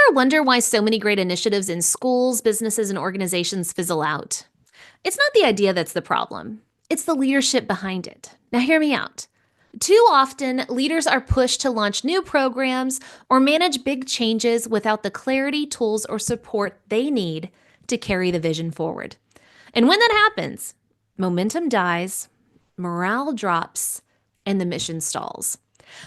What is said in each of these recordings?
ever wonder why so many great initiatives in schools, businesses, and organizations fizzle out? It's not the idea that's the problem, it's the leadership behind it. Now, hear me out. Too often, leaders are pushed to launch new programs or manage big changes without the clarity, tools, or support they need to carry the vision forward. And when that happens, momentum dies, morale drops, and the mission stalls.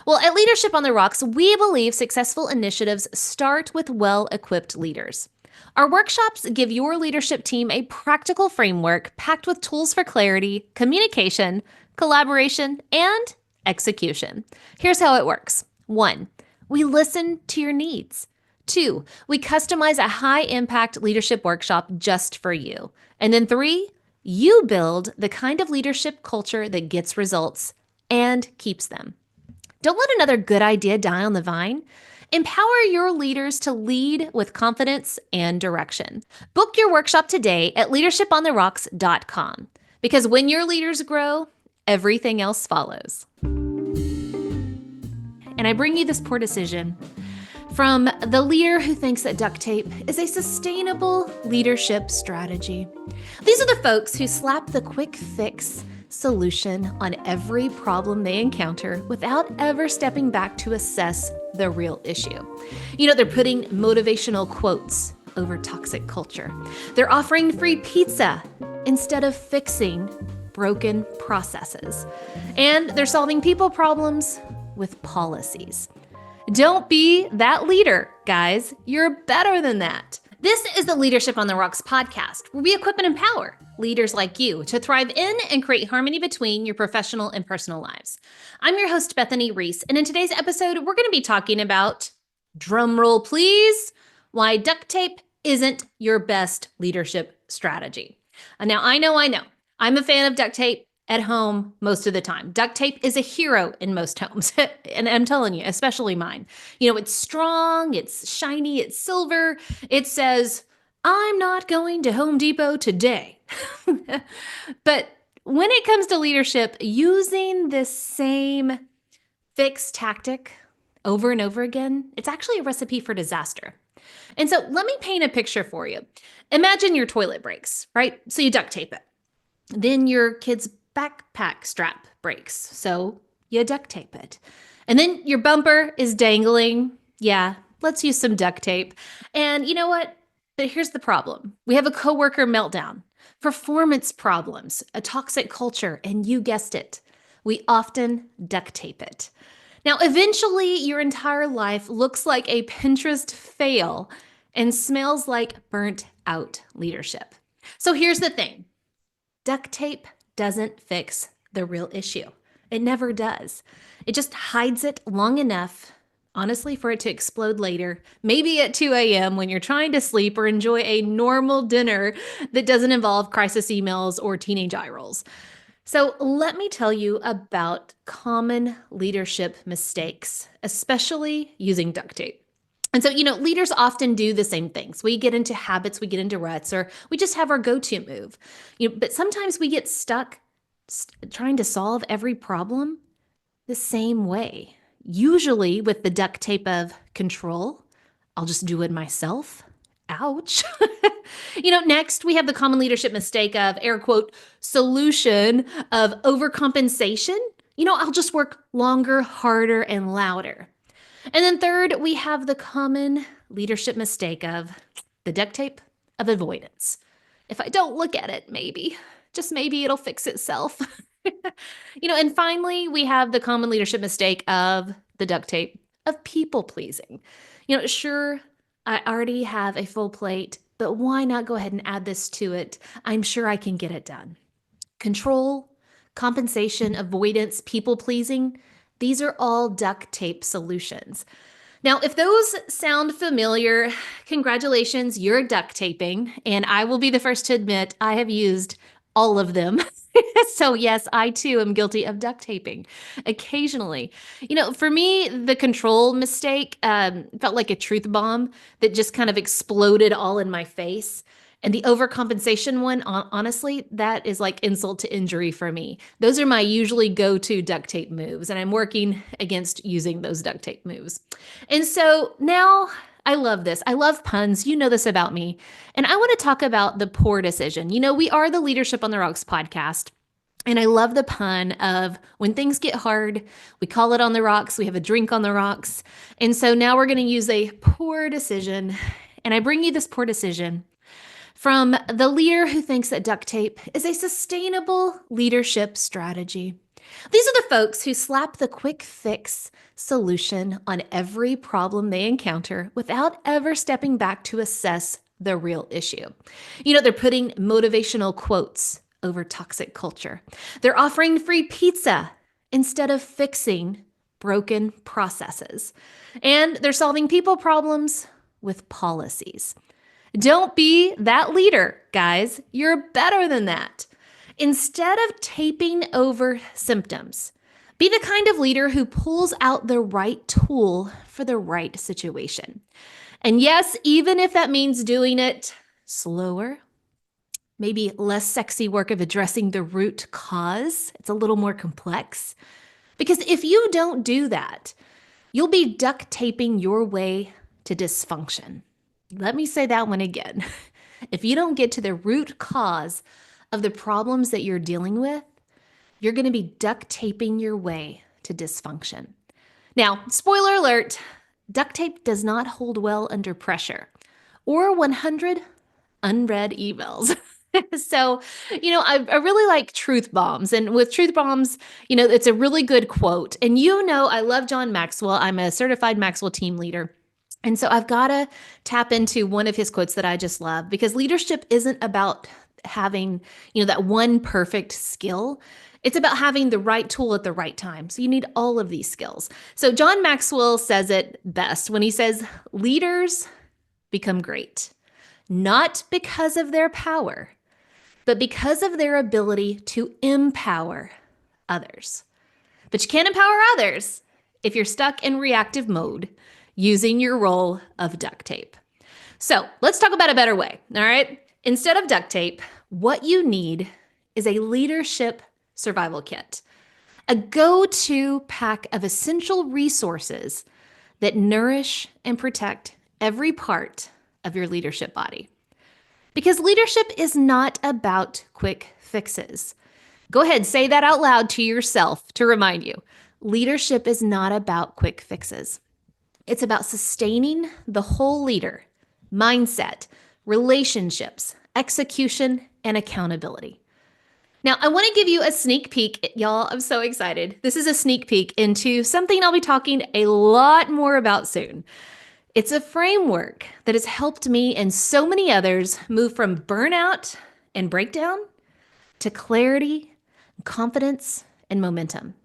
Well, at Leadership on the Rocks, we believe successful initiatives start with well-equipped leaders. Our workshops give your leadership team a practical framework packed with tools for clarity, communication, collaboration, and execution. Here's how it works. 1, we listen to your needs. 2, we customize a high-impact leadership workshop just for you. And then 3, you build the kind of leadership culture that gets results and keeps them. Don't let another good idea die on the vine. Empower your leaders to lead with confidence and direction. Book your workshop today at leadershipontherocks.com, because when your leaders grow, everything else follows. And I bring you this poor decision from the leader who thinks that duct tape is a sustainable leadership strategy. These are the folks who slap the quick fix solution on every problem they encounter without ever stepping back to assess the real issue. They're putting motivational quotes over toxic culture. They're offering free pizza instead of fixing broken processes. And they're solving people problems with policies. Don't be that leader, guys. You're better than that. This is the Leadership on the Rocks podcast, where we equip and empower leaders like you to thrive in and create harmony between your professional and personal lives. I'm your host, Bethany Rees, and in today's episode, we're going to be talking about, drumroll please, why duct tape isn't your best leadership strategy. Now, I know, I'm a fan of duct tape at home most of the time. Duct tape is a hero in most homes, and I'm telling you, especially mine. It's strong, it's shiny, it's silver. It says, I'm not going to Home Depot today. But when it comes to leadership, using this same fixed tactic over and over again, it's actually a recipe for disaster. And so let me paint a picture for you. Imagine your toilet breaks, right? So you duct tape it. Then your kid's backpack strap breaks, so you duct tape it. And then your bumper is dangling. Yeah, let's use some duct tape. And you know what? But here's the problem. We have a coworker meltdown, performance problems, a toxic culture, and you guessed it, we often duct tape it. Now, eventually, your entire life looks like a Pinterest fail and smells like burnt out leadership. So here's the thing. Duct tape doesn't fix the real issue. It never does. It just hides it long enough, honestly, for it to explode later, maybe at 2 a.m. when you're trying to sleep or enjoy a normal dinner that doesn't involve crisis emails or teenage eye rolls. So let me tell you about common leadership mistakes, especially using duct tape. And so, leaders often do the same things. We get into habits, we get into ruts, or we just have our go-to move. But sometimes we get stuck trying to solve every problem the same way. Usually with the duct tape of control. I'll just do it myself. Ouch. Next we have the common leadership mistake of, air quote, solution of overcompensation. I'll just work longer, harder, and louder. And then third, we have the common leadership mistake of the duct tape of avoidance. If I don't look at it, just maybe it'll fix itself. And finally, we have the common leadership mistake of the duct tape of people pleasing. Sure, I already have a full plate, but why not go ahead and add this to it? I'm sure I can get it done. Control, compensation, avoidance, people pleasing, these are all duct tape solutions. Now, if those sound familiar, congratulations, you're duct taping, and I will be the first to admit I have used all of them. So yes, I too am guilty of duct taping occasionally. For me, the control mistake felt like a truth bomb that just kind of exploded all in my face. And the overcompensation one, honestly, that is like insult to injury for me. Those are my usually go-to duct tape moves, and I'm working against using those duct tape moves. And so now I love this. I love puns. You know this about me. And I want to talk about the poor decision. We are the Leadership on the Rocks podcast. And I love the pun of when things get hard, we call it on the rocks, we have a drink on the rocks. And so now we're going to use a poor decision. And I bring you this poor decision from the leader who thinks that duct tape is a sustainable leadership strategy. These are the folks who slap the quick fix solution on every problem they encounter without ever stepping back to assess the real issue. They're putting motivational quotes over toxic culture. They're offering free pizza instead of fixing broken processes. And they're solving people problems with policies. Don't be that leader, guys. You're better than that. Instead of taping over symptoms, be the kind of leader who pulls out the right tool for the right situation. And yes, even if that means doing it slower, maybe less sexy work of addressing the root cause, it's a little more complex. Because if you don't do that, you'll be duct taping your way to dysfunction. Let me say that one again. If you don't get to the root cause of the problems that you're dealing with, you're going to be duct taping your way to dysfunction. Now, spoiler alert, duct tape does not hold well under pressure or 100 unread emails. So, I really like truth bombs. And with truth bombs, it's a really good quote. And I love John Maxwell. I'm a certified Maxwell team leader. And so I've got to tap into one of his quotes that I just love, because leadership isn't about having, that one perfect skill. It's about having the right tool at the right time. So you need all of these skills. So John Maxwell says it best when he says, leaders become great, not because of their power, but because of their ability to empower others. But you can't empower others if you're stuck in reactive mode using your roll of duct tape. So let's talk about a better way, all right? Instead of duct tape, what you need is a leadership survival kit, a go-to pack of essential resources that nourish and protect every part of your leadership body. Because leadership is not about quick fixes. Go ahead, say that out loud to yourself to remind you. Leadership is not about quick fixes. It's about sustaining the whole leader, mindset, relationships, execution, and accountability. Now, I want to give you a sneak peek, y'all. I'm so excited. This is a sneak peek into something I'll be talking a lot more about soon. It's a framework that has helped me and so many others move from burnout and breakdown to clarity, confidence, and momentum.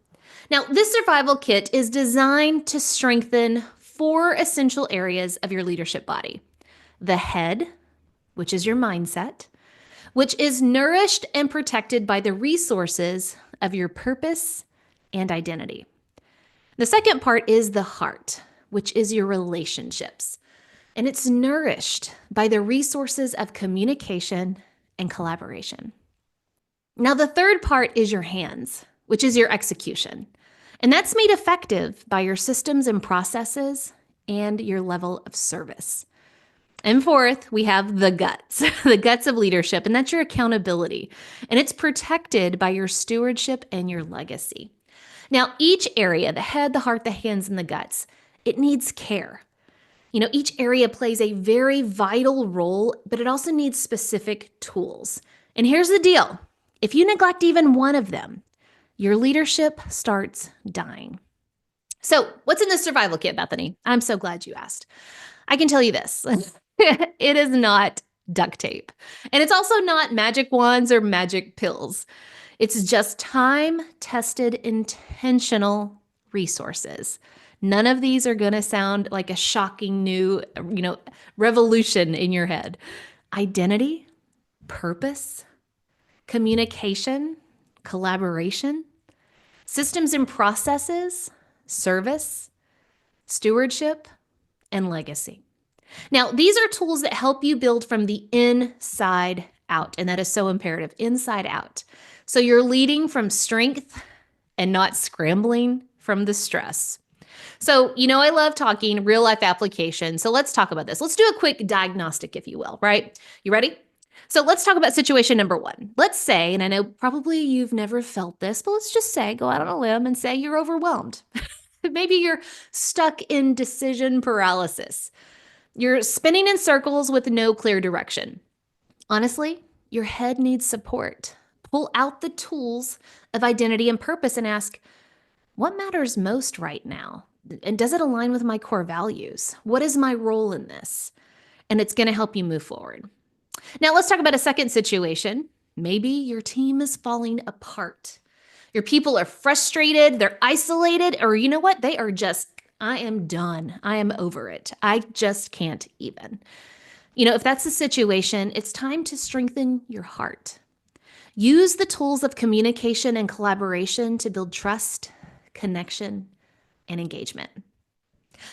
Now, this survival kit is designed to strengthen 4 essential areas of your leadership body. The head, which is your mindset, which is nourished and protected by the resources of your purpose and identity. The second part is the heart, which is your relationships, and it's nourished by the resources of communication and collaboration. Now, the third part is your hands, which is your execution, and that's made effective by your systems and processes and your level of service. And fourth, we have the guts, the guts of leadership, and that's your accountability. And it's protected by your stewardship and your legacy. Now, each area, the head, the heart, the hands, and the guts, it needs care. Each area plays a very vital role, but it also needs specific tools. And here's the deal. If you neglect even one of them, your leadership starts dying. So what's in this survival kit, Bethany? I'm so glad you asked. I can tell you this. It is not duct tape. And it's also not magic wands or magic pills. It's just time-tested, intentional resources. None of these are going to sound like a shocking new, revolution in your head. Identity, purpose, communication, collaboration, systems and processes, service, stewardship, and legacy. Now, these are tools that help you build from the inside out, and that is so imperative, inside out. So you're leading from strength and not scrambling from the stress. So, I love talking real life application. So let's talk about this. Let's do a quick diagnostic, if you will, right? You ready? So let's talk about situation number one. Let's say, and I know probably you've never felt this, but let's just say, go out on a limb and say you're overwhelmed. Maybe you're stuck in decision paralysis. You're spinning in circles with no clear direction. Honestly, your head needs support. Pull out the tools of identity and purpose and ask, what matters most right now? And does it align with my core values? What is my role in this? And it's going to help you move forward. Now, let's talk about a second situation. Maybe your team is falling apart. Your people are frustrated, they're isolated, or you know what? They are just, I am done. I am over it. I just can't even. If that's the situation, it's time to strengthen your heart. Use the tools of communication and collaboration to build trust, connection, and engagement.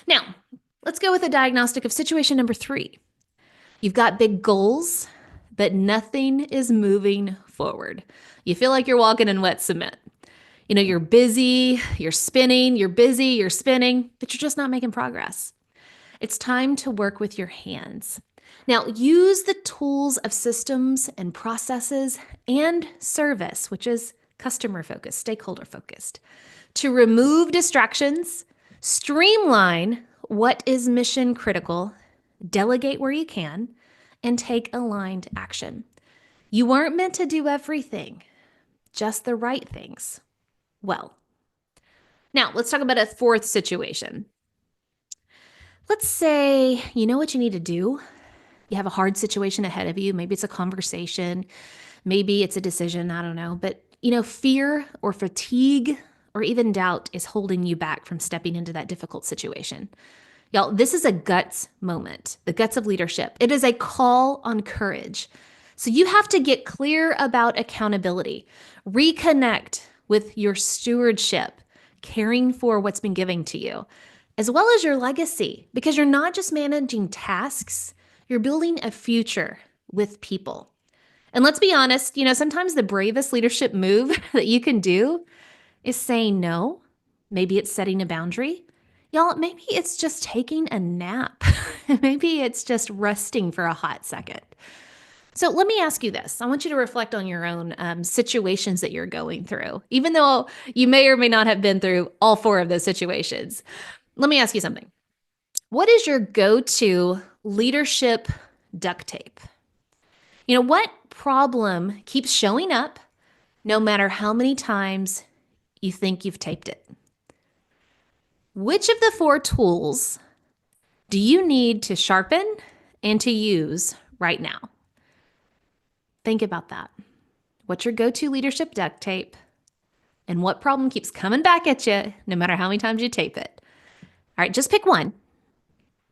Now, let's go with a diagnostic of situation number 3. You've got big goals, but nothing is moving forward. You feel like you're walking in wet cement. You're busy, you're spinning, you're busy, you're spinning, but you're just not making progress. It's time to work with your hands. Now, use the tools of systems and processes and service, which is customer focused, stakeholder focused, to remove distractions, streamline what is mission critical, delegate where you can, and take aligned action. You weren't meant to do everything, just the right things. Well, now let's talk about a fourth situation. Let's say you know what you need to do. You have a hard situation ahead of you. Maybe it's a conversation. Maybe it's a decision. I don't know. But, fear or fatigue or even doubt is holding you back from stepping into that difficult situation. Y'all, this is a guts moment, the guts of leadership. It is a call on courage. So you have to get clear about accountability, reconnect with your stewardship, caring for what's been given to you, as well as your legacy, because you're not just managing tasks, you're building a future with people. And let's be honest, sometimes the bravest leadership move that you can do is saying no. Maybe it's setting a boundary. Y'all, maybe it's just taking a nap. Maybe it's just resting for a hot second. So let me ask you this. I want you to reflect on your own situations that you're going through, even though you may or may not have been through all 4 of those situations. Let me ask you something. What is your go-to leadership duct tape? What problem keeps showing up no matter how many times you think you've taped it? Which of the 4 tools do you need to sharpen and to use right now? Think about that. What's your go-to leadership duct tape? And what problem keeps coming back at you no matter how many times you tape it? All right, just pick one.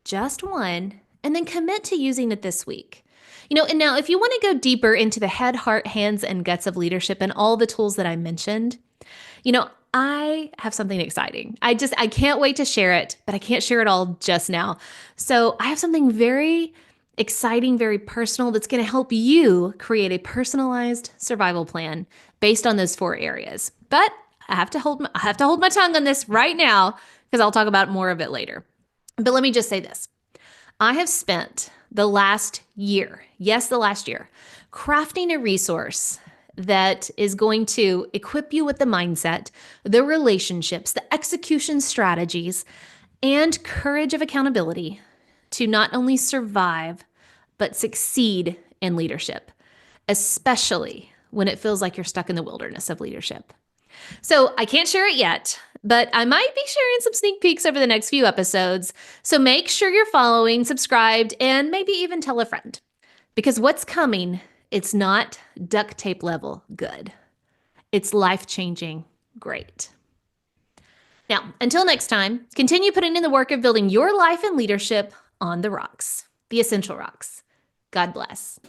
Just one, and then commit to using it this week. And now if you want to go deeper into the head, heart, hands, and guts of leadership and all the tools that I mentioned, I have something exciting. I can't wait to share it, but I can't share it all just now. So I have something very exciting, very personal that's going to help you create a personalized survival plan based on those 4 areas. But I have to hold my tongue on this right now because I'll talk about more of it later. But let me just say this. I have spent the last year, crafting a resource that is going to equip you with the mindset, the relationships, the execution strategies, and courage of accountability to not only survive, but succeed in leadership, especially when it feels like you're stuck in the wilderness of leadership. So I can't share it yet, but I might be sharing some sneak peeks over the next few episodes. So make sure you're following, subscribed, and maybe even tell a friend. Because what's coming, it's not duct tape level good. It's life-changing great. Now, until next time, continue putting in the work of building your life and leadership on the rocks, the essential rocks. God bless.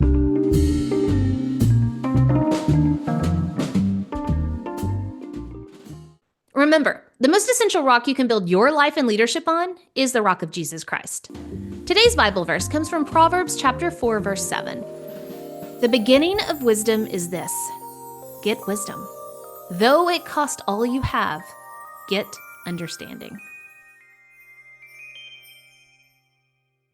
Remember, the most essential rock you can build your life and leadership on is the rock of Jesus Christ. Today's Bible verse comes from Proverbs chapter 4, verse 7. The beginning of wisdom is this: get wisdom. Though it cost all you have, get understanding.